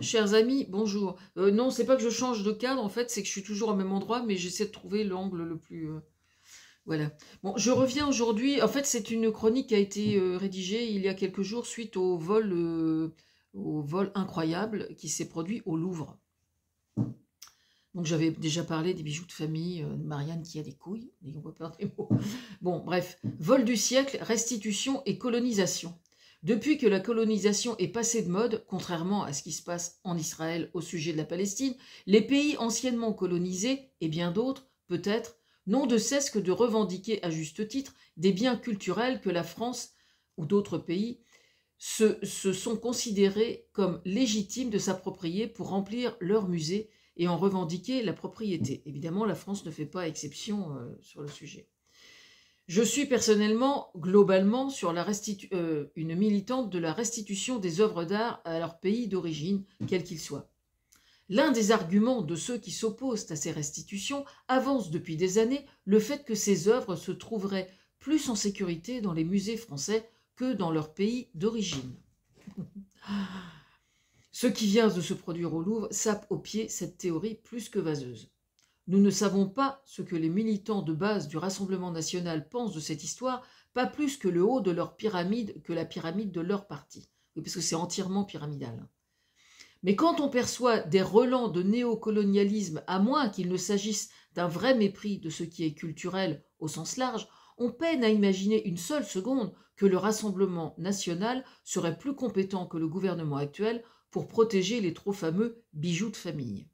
Chers amis, bonjour. Non, c'est pas que je change de cadre, en fait, c'est que je suis toujours au même endroit, mais j'essaie de trouver l'angle le plus... voilà. Bon, je reviens aujourd'hui. En fait, c'est une chronique qui a été rédigée il y a quelques jours suite au vol incroyable qui s'est produit au Louvre. Donc, j'avais déjà parlé des bijoux de famille, de Marianne qui a des couilles, n'ayons pas peur des mots. Bon, bref. Vol du siècle, restitution et colonisation. Depuis que la colonisation est passée de mode, contrairement à ce qui se passe en Israël au sujet de la Palestine, les pays anciennement colonisés, et bien d'autres, peut-être, n'ont de cesse que de revendiquer à juste titre des biens culturels que la France ou d'autres pays se sont considérés comme légitimes de s'approprier pour remplir leurs musées et en revendiquer la propriété. Évidemment, la France ne fait pas exception sur le sujet. Je suis personnellement, globalement, sur une militante de la restitution des œuvres d'art à leur pays d'origine, quel qu'il soit. L'un des arguments de ceux qui s'opposent à ces restitutions avance depuis des années le fait que ces œuvres se trouveraient plus en sécurité dans les musées français que dans leur pays d'origine. Ce qui vient de se produire au Louvre sape au pied cette théorie plus que vaseuse. Nous ne savons pas ce que les militants de base du Rassemblement national pensent de cette histoire, pas plus que le haut de leur pyramide, que la pyramide de leur parti. Oui, parce que c'est entièrement pyramidal. Mais quand on perçoit des relents de néocolonialisme, à moins qu'il ne s'agisse d'un vrai mépris de ce qui est culturel au sens large, on peine à imaginer une seule seconde que le Rassemblement national serait plus compétent que le gouvernement actuel pour protéger les trop fameux bijoux de famille.